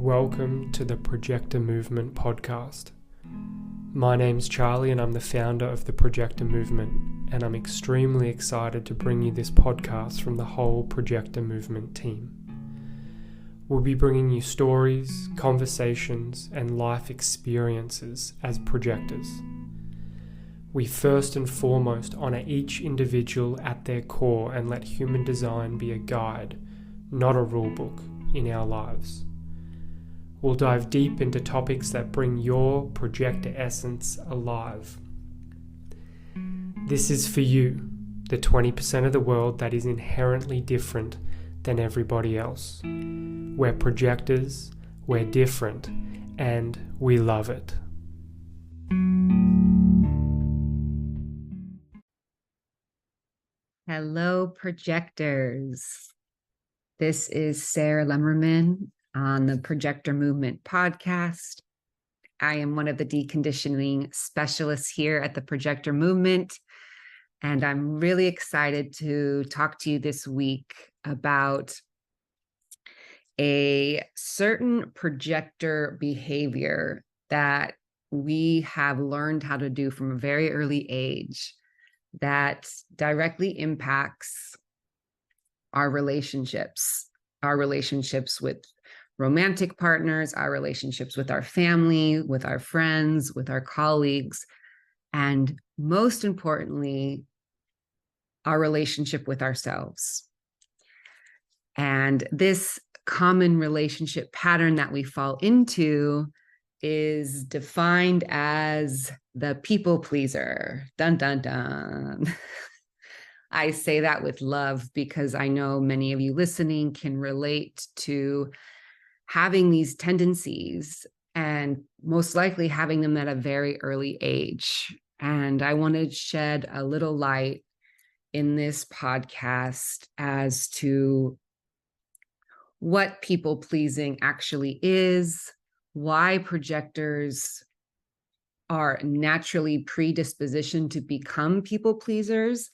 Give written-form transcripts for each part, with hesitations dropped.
Welcome to the Projector Movement podcast. My name's Charlie and I'm the founder of the Projector Movement, and I'm extremely excited to bring you this podcast from the whole Projector Movement team. We'll be bringing you stories, conversations, and life experiences as projectors. We first and foremost honor each individual at their core and let human design be a guide, not a rulebook, in our lives. We'll dive deep into topics that bring your projector essence alive. This is for you, the 20% of the world that is inherently different than everybody else. We're projectors, we're different, and we love it. Hello, projectors. This is Sarah Lemmerman on the Projector Movement podcast. I am one of the deconditioning specialists here at the Projector Movement, and I'm really excited to talk to you this week about a certain projector behavior that we have learned how to do from a very early age that directly impacts our relationships with romantic partners, our relationships with our family, with our friends, with our colleagues, and most importantly, our relationship with ourselves. And this common relationship pattern that we fall into is defined as the people pleaser. Dun, dun, dun. I say that with love because I know many of you listening can relate to having these tendencies and most likely having them at a very early age. And I want to shed a little light in this podcast as to what people pleasing actually is, why projectors are naturally predispositioned to become people pleasers,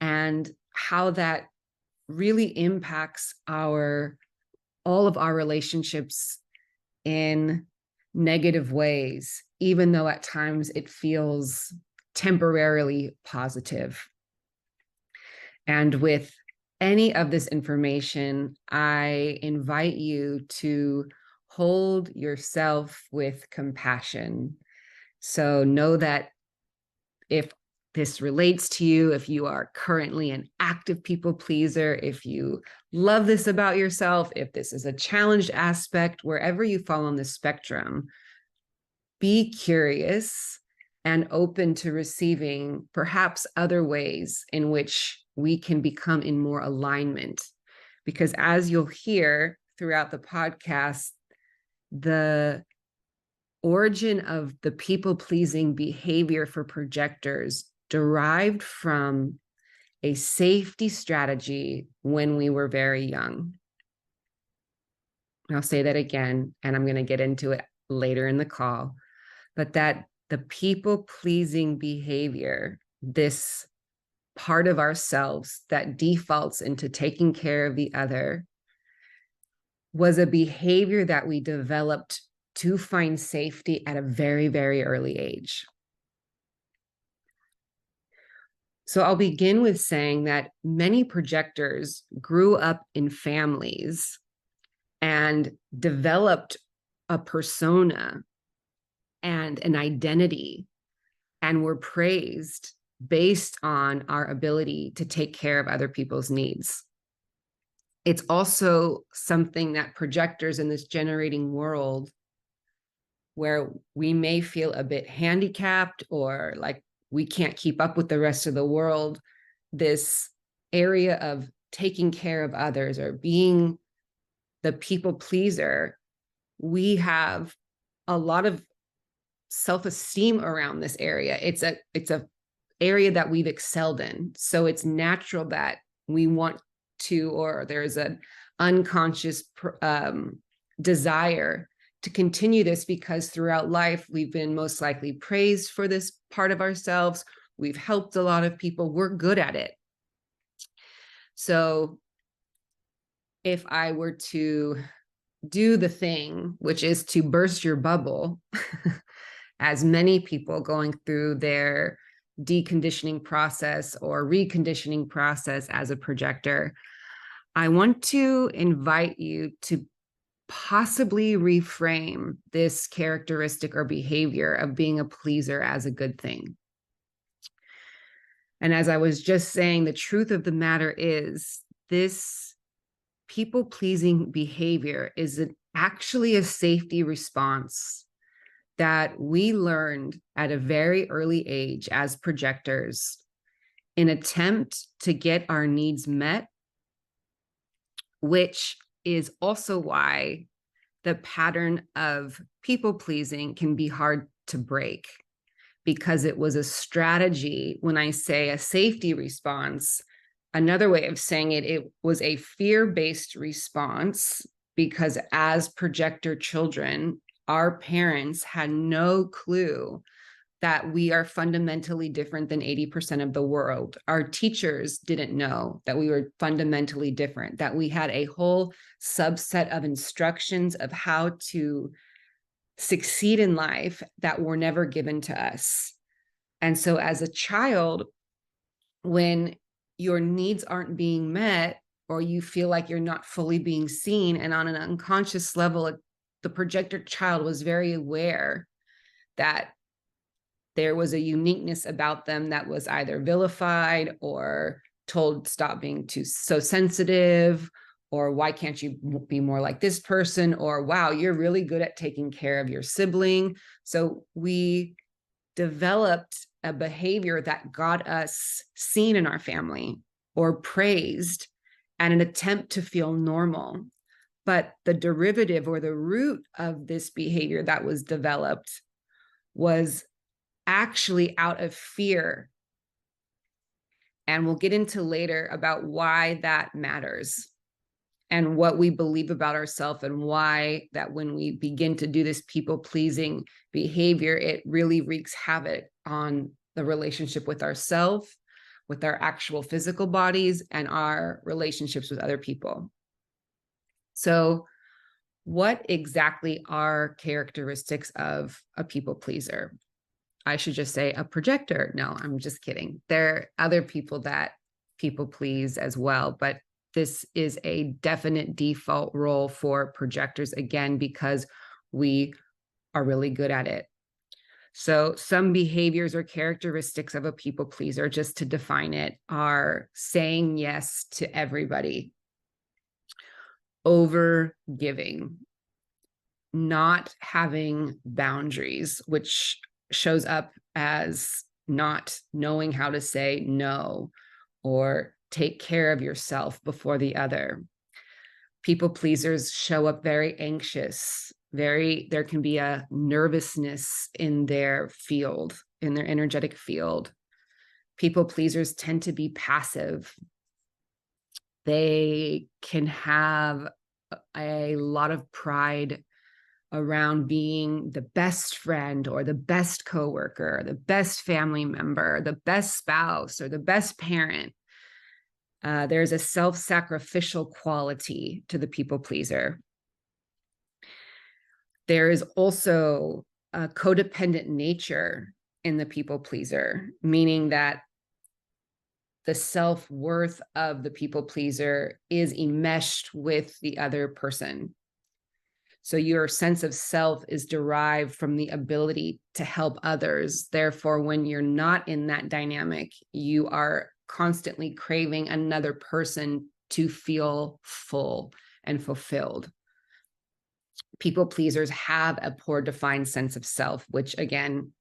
and how that really impacts all of our relationships in negative ways, even though at times it feels temporarily positive. And with any of this information, I invite you to hold yourself with compassion. So know that if this relates to you, if you are currently an active people pleaser, if you love this about yourself, if this is a challenged aspect, wherever you fall on the spectrum, be curious and open to receiving perhaps other ways in which we can become in more alignment. Because as you'll hear throughout the podcast, the origin of the people-pleasing behavior for projectors derived from a safety strategy when we were very young. I'll say that again, and I'm going to get into it later in the call, but that the people-pleasing behavior, this part of ourselves that defaults into taking care of the other, was a behavior that we developed to find safety at a very, very early age. So I'll begin with saying that many projectors grew up in families and developed a persona and an identity and were praised based on our ability to take care of other people's needs. It's also something that projectors in this generating world, where we may feel a bit handicapped or like we can't keep up with the rest of the world, this area of taking care of others or being the people pleaser, we have a lot of self-esteem around this area. It's a area that we've excelled in. So it's natural that we want to, or there's an unconscious desire to continue this, because throughout life, we've been most likely praised for this part of ourselves. We've helped a lot of people. We're good at it. So if I were to do the thing, which is to burst your bubble, as many people going through their deconditioning process or reconditioning process as a projector, I want to invite you to possibly reframe this characteristic or behavior of being a pleaser as a good thing. And as I was just saying, the truth of the matter is this people-pleasing behavior is actually a safety response that we learned at a very early age as projectors in attempt to get our needs met, which is also why the pattern of people-pleasing can be hard to break, because it was a strategy. When I say a safety response, another way of saying it, it was a fear-based response, because as projector children, our parents had no clue that we are fundamentally different than 80% of the world. Our teachers didn't know that we were fundamentally different, that we had a whole subset of instructions of how to succeed in life that were never given to us. And so as a child, when your needs aren't being met, or you feel like you're not fully being seen, and on an unconscious level, the projector child was very aware that there was a uniqueness about them that was either vilified or told, stop being so sensitive, or why can't you be more like this person, or wow, you're really good at taking care of your sibling. So we developed a behavior that got us seen in our family or praised and an attempt to feel normal. But the derivative or the root of this behavior that was developed was actually out of fear. And we'll get into later about why that matters and what we believe about ourselves, and why that when we begin to do this people-pleasing behavior, it really wreaks havoc on the relationship with ourselves, with our actual physical bodies, and our relationships with other people. So what exactly are characteristics of a people pleaser? I should just say a projector. No, I'm just kidding. There are other people that people please as well, but this is a definite default role for projectors, again, because we are really good at it. So some behaviors or characteristics of a people pleaser, just to define it, are saying yes to everybody, over giving, not having boundaries, which shows up as not knowing how to say no or take care of yourself before the other. People pleasers show up very anxious, there can be a nervousness in their field, in their energetic field. People pleasers tend to be passive. They can have a lot of pride around being the best friend or the best coworker, the best family member, the best spouse, or the best parent. There's a self-sacrificial quality to the people pleaser. There is also a codependent nature in the people pleaser, meaning that the self-worth of the people pleaser is enmeshed with the other person. So your sense of self is derived from the ability to help others. Therefore, when you're not in that dynamic, you are constantly craving another person to feel full and fulfilled. People pleasers have a poor defined sense of self, which, again,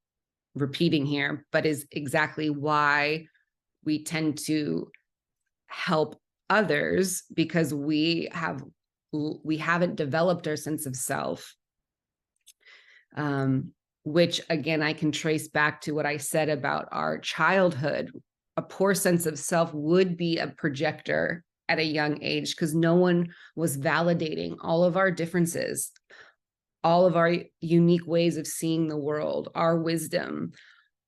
repeating here, but is exactly why we tend to help others, because we haven't developed our sense of self, which, again, I can trace back to what I said about our childhood. A poor sense of self would be a projector at a young age, because no one was validating all of our differences, all of our unique ways of seeing the world, our wisdom.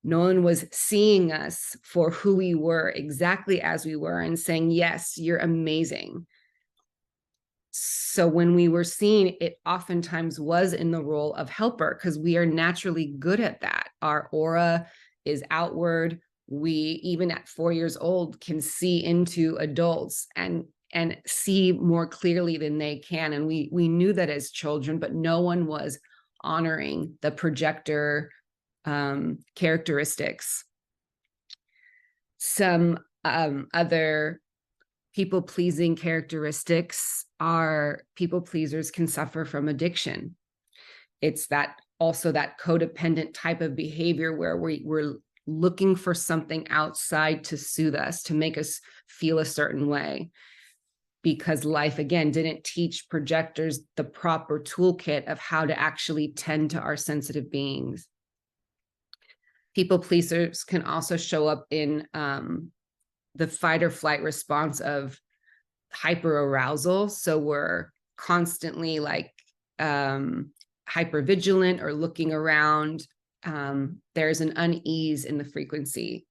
No one was seeing us for who we were, exactly as we were, and saying, yes, you're amazing. So when we were seen, it oftentimes was in the role of helper, because we are naturally good at that. Our aura is outward. We, even at 4 years old, can see into adults and see more clearly than they can. And we knew that as children, but no one was honoring the projector characteristics. Some other people-pleasing characteristics are people pleasers can suffer from addiction. It's that also that codependent type of behavior where we're looking for something outside to soothe us, to make us feel a certain way, because life, again, didn't teach projectors the proper toolkit of how to actually tend to our sensitive beings. People pleasers can also show up in the fight or flight response of hyperarousal. So we're constantly like hypervigilant or looking around. There's an unease in the frequency,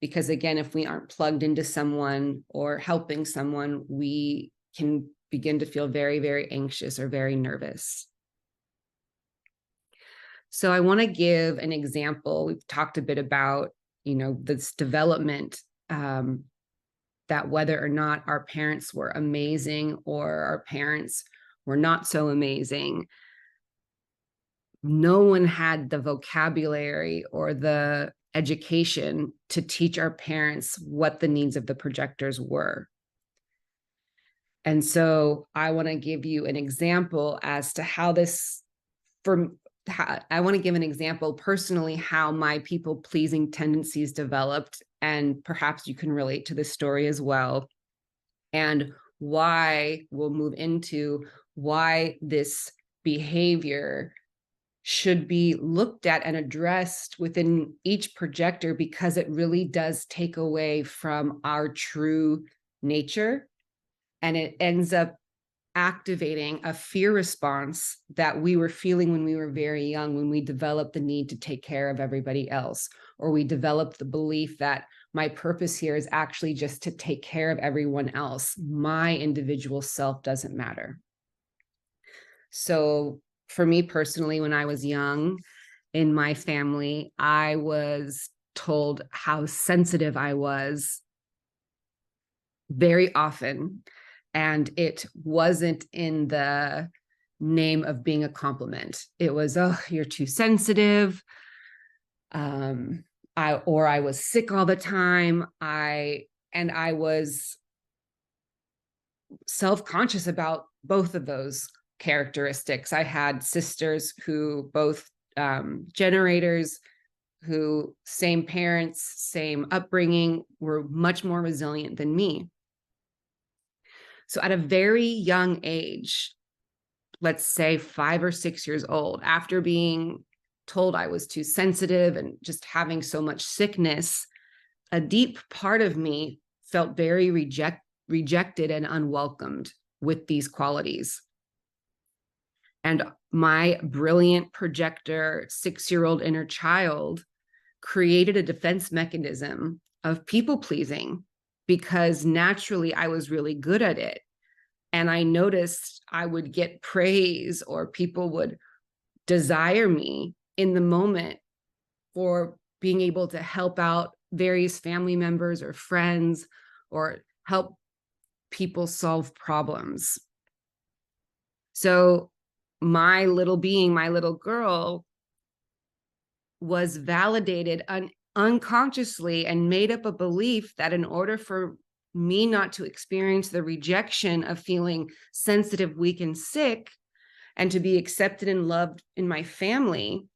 because again, if we aren't plugged into someone or helping someone, we can begin to feel very, very anxious or very nervous. So I want to give an example. We've talked a bit about, this development, that whether or not our parents were amazing or our parents were not so amazing, no one had the vocabulary or the education to teach our parents what the needs of the projectors were. And so I want to give you an example as to how this, I want to give an example personally how my people-pleasing tendencies developed, and perhaps you can relate to this story as well, and why we'll move into why this behavior should be looked at and addressed within each projector, because it really does take away from our true nature, and it ends up activating a fear response that we were feeling when we were very young, when we developed the need to take care of everybody else, or we developed the belief that my purpose here is actually just to take care of everyone else. My individual self doesn't matter. So for me personally, when I was young, in my family, I was told how sensitive I was very often. And it wasn't in the name of being a compliment. It was, oh, you're too sensitive. I was sick all the time. I was self-conscious about both of those characteristics. I had sisters who both generators, who same parents, same upbringing, were much more resilient than me. So at a very young age, let's say 5 or 6 years old, after being told I was too sensitive and just having so much sickness, a deep part of me felt very rejected and unwelcomed with these qualities. And my brilliant projector 6-year-old inner child created a defense mechanism of people pleasing, because naturally I was really good at it. And I noticed I would get praise, or people would desire me in the moment for being able to help out various family members or friends, or help people solve problems. So my little being, my little girl, was validated unconsciously and made up a belief that in order for me not to experience the rejection of feeling sensitive, weak, and sick, and to be accepted and loved in my family,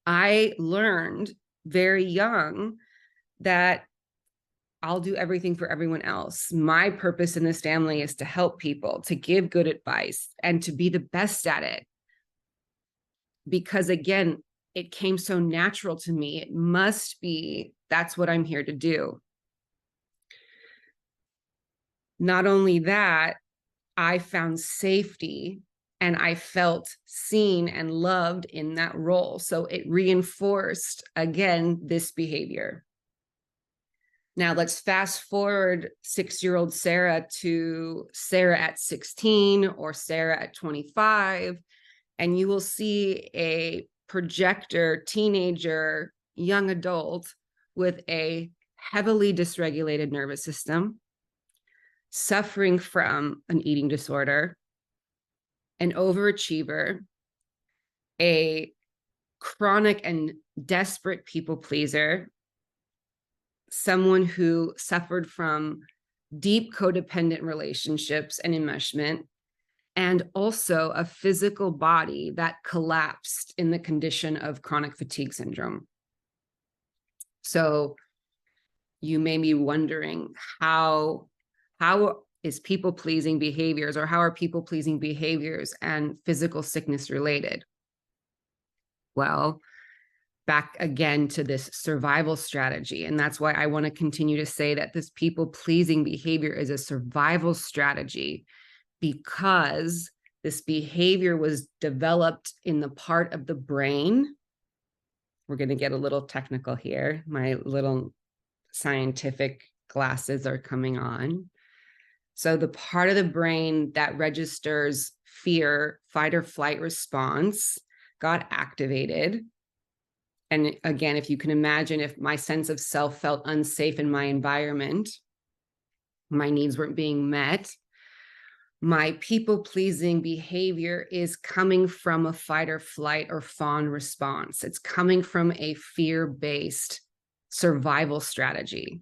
I learned very young that I'll do everything for everyone else. My purpose in this family is to help people, to give good advice, and to be the best at it. Because again, it came so natural to me. It must be, that's what I'm here to do. Not only that, I found safety and I felt seen and loved in that role. So it reinforced, again, this behavior. Now let's fast forward 6-year-old Sarah to Sarah at 16 or Sarah at 25, and you will see a projector, teenager, young adult with a heavily dysregulated nervous system, suffering from an eating disorder, an overachiever, a chronic and desperate people pleaser, someone who suffered from deep codependent relationships and enmeshment, and also a physical body that collapsed in the condition of chronic fatigue syndrome. So you may be wondering, how is people-pleasing behaviors, or how are people-pleasing behaviors and physical sickness related? Well, back again to this survival strategy. And that's why I want to continue to say that this people-pleasing behavior is a survival strategy, because this behavior was developed in the part of the brain. We're going to get a little technical here. My little scientific glasses are coming on. So the part of the brain that registers fear, fight or flight response got activated. And again, if you can imagine, if my sense of self felt unsafe in my environment, my needs weren't being met, my people-pleasing behavior is coming from a fight or flight or fawn response. It's coming from a fear-based survival strategy.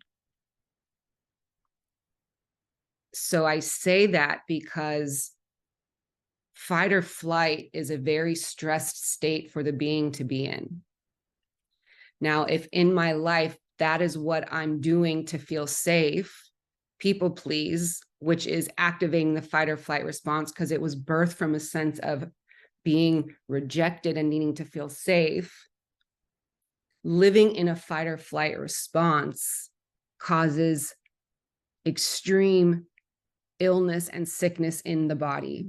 So I say that because fight or flight is a very stressed state for the being to be in. Now, if in my life, that is what I'm doing to feel safe, people please, which is activating the fight or flight response because it was birthed from a sense of being rejected and needing to feel safe, living in a fight or flight response causes extreme illness and sickness in the body.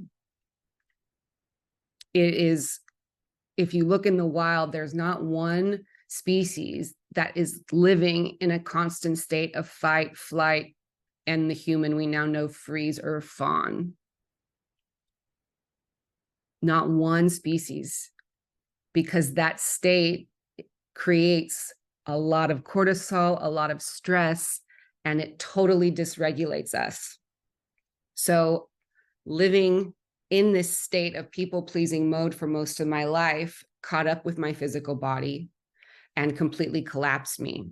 It is, if you look in the wild, there's not one species that is living in a constant state of fight, flight, and the human we now know freeze or fawn. Not one species, because that state creates a lot of cortisol, a lot of stress, and it totally dysregulates us. So living in this state of people-pleasing mode for most of my life caught up with my physical body and completely collapsed me.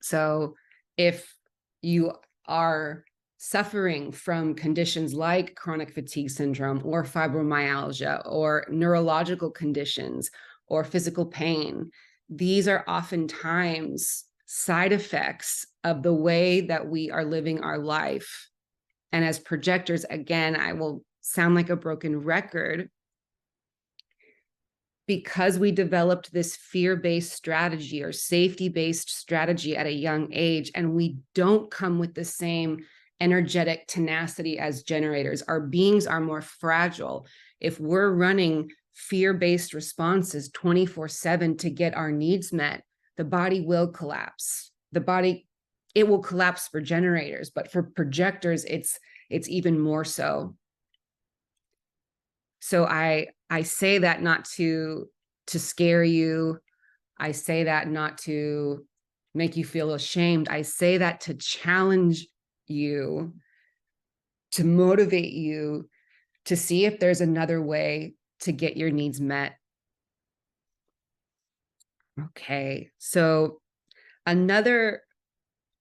So if you are suffering from conditions like chronic fatigue syndrome or fibromyalgia or neurological conditions or physical pain, these are oftentimes side effects of the way that we are living our life. And as projectors, again, I will sound like a broken record, because we developed this fear-based strategy or safety-based strategy at a young age, and we don't come with the same energetic tenacity as generators. Our beings are more fragile. If we're running fear-based responses 24/7 to get our needs met, the body will collapse. It will collapse for generators, but for projectors, it's even more so. So I say that not to scare you. I say that not to make you feel ashamed. I say that to challenge you, to motivate you to see if there's another way to get your needs met. Okay, so another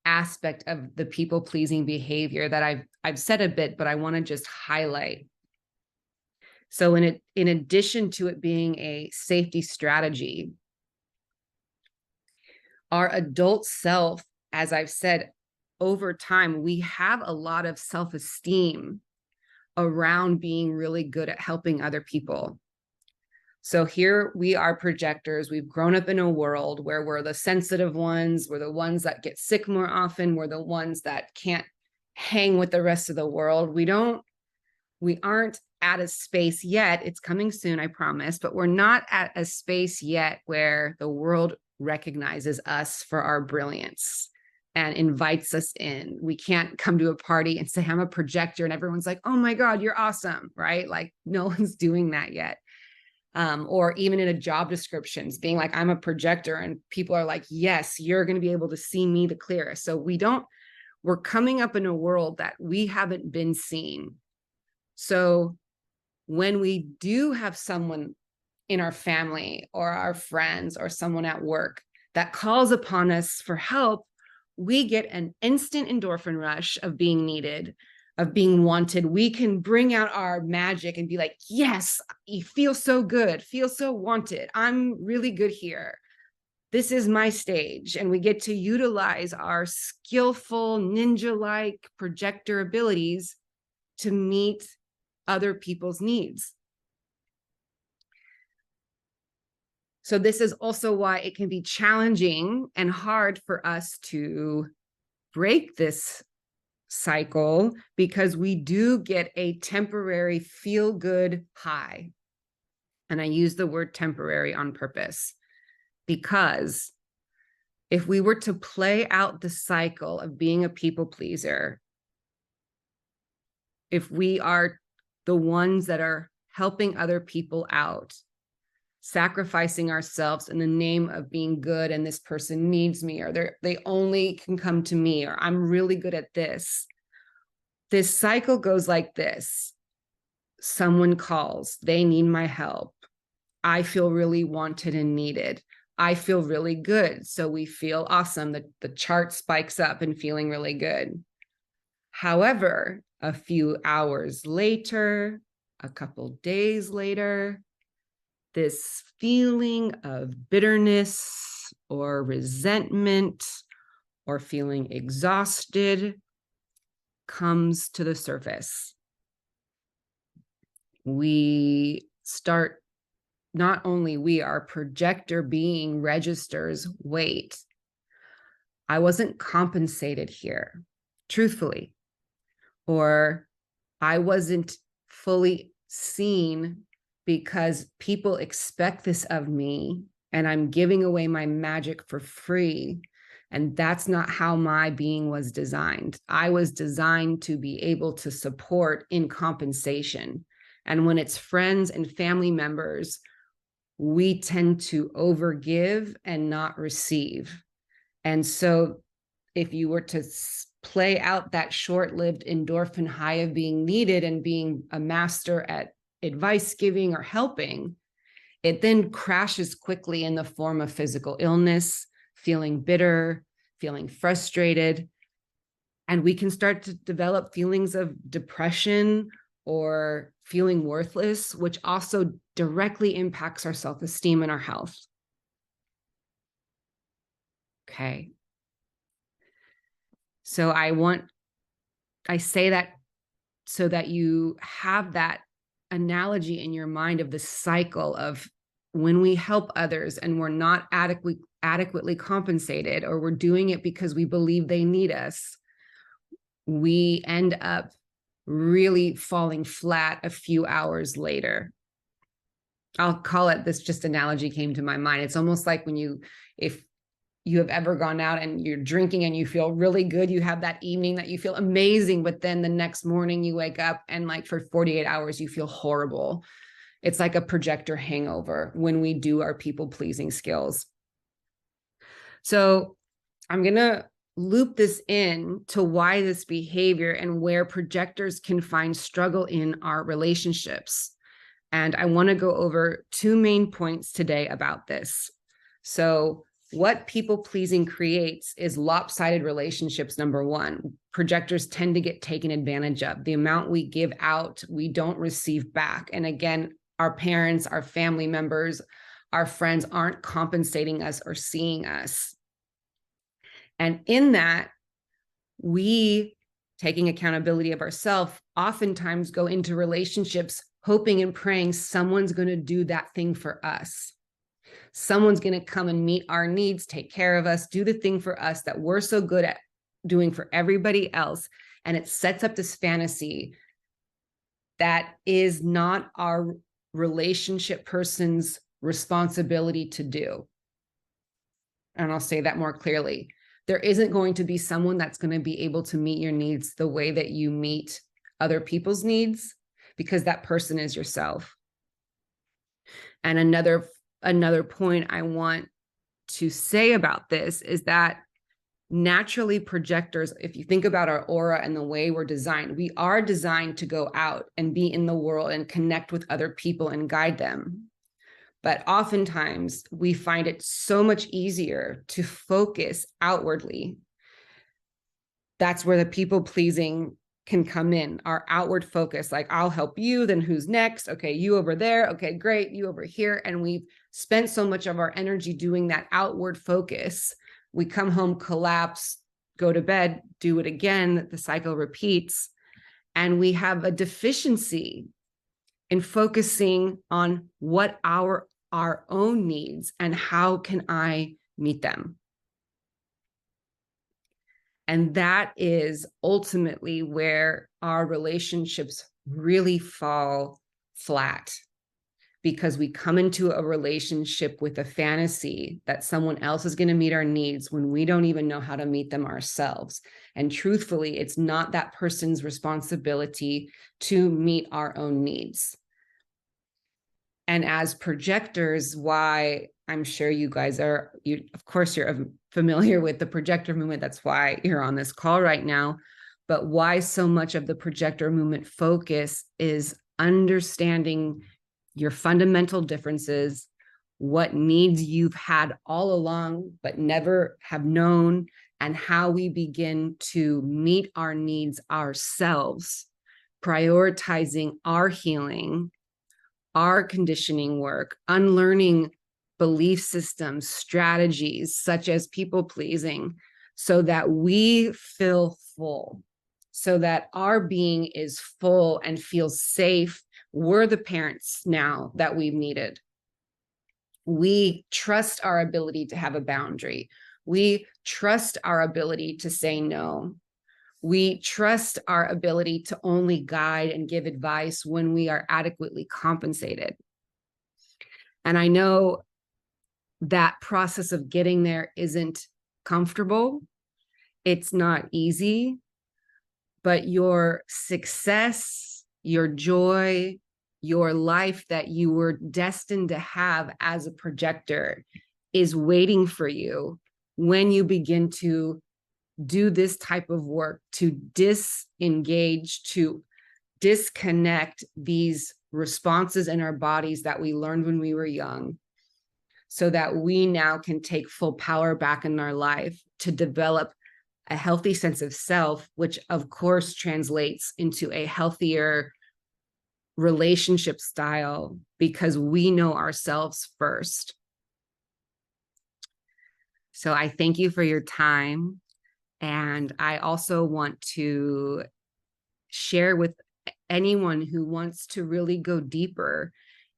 aspect of the people-pleasing behavior that I've said a bit, but I want to just highlight. So in addition to it being a safety strategy, our adult self, as I've said, over time, we have a lot of self-esteem around being really good at helping other people. So here we are projectors. We've grown up in a world where we're the sensitive ones. We're the ones that get sick more often. We're the ones that can't hang with the rest of the world. We aren't at a space yet. It's coming soon, I promise, but we're not at a space yet where the world recognizes us for our brilliance and invites us in. We can't come to a party and say, I'm a projector, and everyone's like, oh my God, you're awesome, right? Like no one's doing that yet. Or even in a job descriptions, being like, I'm a projector, and people are like, yes, you're going to be able to see me the clearest. So we're coming up in a world that we haven't been seen. So when we do have someone in our family or our friends or someone at work that calls upon us for help, we get an instant endorphin rush of being needed, of being wanted. We can bring out our magic and be like, yes, you feel so good, feel so wanted. I'm really good here. This is my stage. And we get to utilize our skillful ninja-like projector abilities to meet other people's needs. So this is also why it can be challenging and hard for us to break this cycle, because we do get a temporary feel-good high. And I use the word temporary on purpose, because if we were to play out the cycle of being a people pleaser, if we are the ones that are helping other people out, sacrificing ourselves in the name of being good, and this person needs me, or they only can come to me, or I'm really good at this. This cycle goes like this. Someone calls, they need my help. I feel really wanted and needed. I feel really good. So we feel awesome. The chart spikes up and feeling really good. However, a few hours later, a couple days later, this feeling of bitterness or resentment or feeling exhausted comes to the surface. We start, not only we, our projector being registers, wait, I wasn't compensated here, truthfully, or I wasn't fully seen because people expect this of me and I'm giving away my magic for free. And that's not how my being was designed. I was designed to be able to support in compensation. And when it's friends and family members, we tend to overgive and not receive. And so if you were to play out that short-lived endorphin high of being needed and being a master at advice giving or helping, it then crashes quickly in the form of physical illness, feeling bitter, feeling frustrated. And we can start to develop feelings of depression or feeling worthless, which also directly impacts our self-esteem and our health. Okay. So I say that so that you have that analogy in your mind of the cycle of when we help others and we're not adequately compensated, or we're doing it because we believe they need us, we end up really falling flat a few hours later. I'll call it, this just analogy came to my mind. It's almost like if you have ever gone out and you're drinking and you feel really good, you have that evening that you feel amazing, but then the next morning you wake up and like for 48 hours, you feel horrible. It's like a projector hangover when we do our people pleasing skills. So I'm going to loop this in to why this behavior and where projectors can find struggle in our relationships. And I want to go over two main points today about this. So what people pleasing creates is lopsided relationships, number one. Projectors tend to get taken advantage of. The amount we give out, we don't receive back. And again, our parents, our family members, our friends aren't compensating us or seeing us. And in that, we, taking accountability of ourselves, oftentimes go into relationships hoping and praying someone's going to do that thing for us. Someone's going to come and meet our needs, take care of us, do the thing for us that we're so good at doing for everybody else. And it sets up this fantasy that is not our relationship person's responsibility to do. and I'll say that more clearly. There isn't going to be someone that's going to be able to meet your needs the way that you meet other people's needs, because that person is yourself. And another point I want to say about this is that naturally projectors, if you think about our aura and the way we're designed, we are designed to go out and be in the world and connect with other people and guide them. But oftentimes we find it so much easier to focus outwardly. That's where the people pleasing can come in, our outward focus, like I'll help you, then who's next? Okay, you over there. Okay, great, you over here. And we've spent so much of our energy doing that outward focus. We come home, collapse, go to bed, do it again. The cycle repeats. And we have a deficiency in focusing on what our own needs and how can I meet them. And that is ultimately where our relationships really fall flat, because we come into a relationship with a fantasy that someone else is going to meet our needs when we don't even know how to meet them ourselves. And truthfully, it's not that person's responsibility to meet our own needs. And as projectors, why I'm sure you guys are, of course, you're familiar with the projector movement. That's why you're on this call right now. But why so much of the projector movement focus is understanding your fundamental differences, what needs you've had all along, but never have known, and how we begin to meet our needs ourselves, prioritizing our healing, our conditioning work, unlearning belief systems, strategies such as people pleasing, so that we feel full, so that our being is full and feels safe. We're the parents now that we've needed. We trust our ability to have a boundary. We trust our ability to say no. We trust our ability to only guide and give advice when we are adequately compensated. And I know that process of getting there isn't comfortable. It's not easy, but your success, your joy, your life that you were destined to have as a projector is waiting for you when you begin to do this type of work, to disengage, to disconnect these responses in our bodies that we learned when we were young, so that we now can take full power back in our life to develop a healthy sense of self, which of course translates into a healthier relationship style, because we know ourselves first. So I thank you for your time. And I also want to share with anyone who wants to really go deeper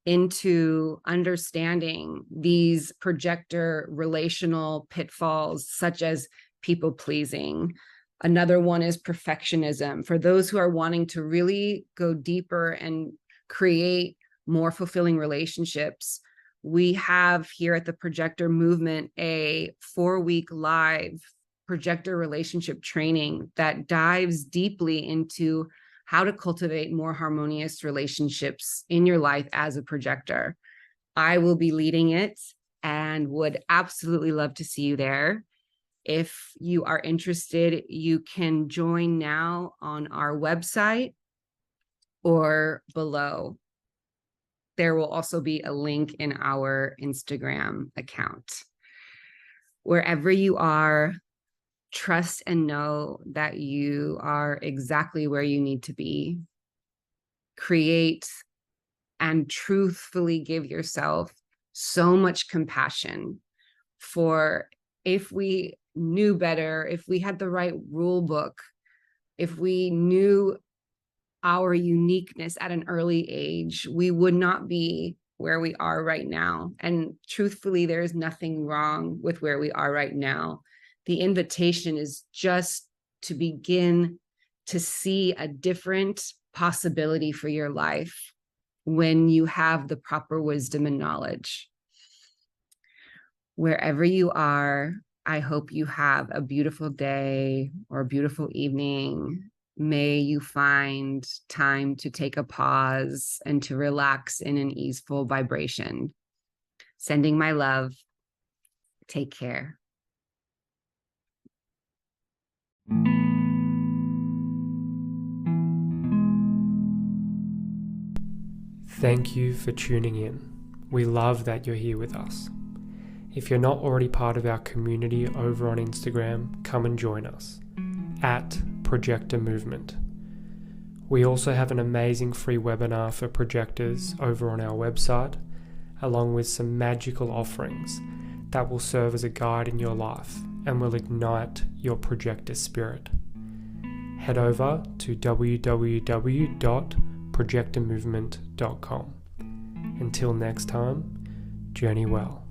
into understanding these projector relational pitfalls, such as people pleasing. Another one is perfectionism. For those who are wanting to really go deeper and create more fulfilling relationships, we have here at the Projector Movement a 4-week live projector relationship training that dives deeply into how to cultivate more harmonious relationships in your life as a projector. I will be leading it and would absolutely love to see you there. If you are interested, you can join now on our website or below. There will also be a link in our Instagram account. Wherever you are, trust and know that you are exactly where you need to be. Create and truthfully give yourself so much compassion. For if we knew better, if we had the right rule book, if we knew our uniqueness at an early age, we would not be where we are right now. And truthfully, there is nothing wrong with where we are right now. The invitation is just to begin to see a different possibility for your life when you have the proper wisdom and knowledge. Wherever you are, I hope you have a beautiful day or a beautiful evening. May you find time to take a pause and to relax in an easeful vibration. Sending my love. Take care. Thank you for tuning in. We love that you're here with us. If you're not already part of our community over on Instagram, come and join us at Projector Movement. We also have an amazing free webinar for projectors over on our website, along with some magical offerings that will serve as a guide in your life and will ignite your projector spirit. Head over to www.projectormovement.com. Until next time, journey well.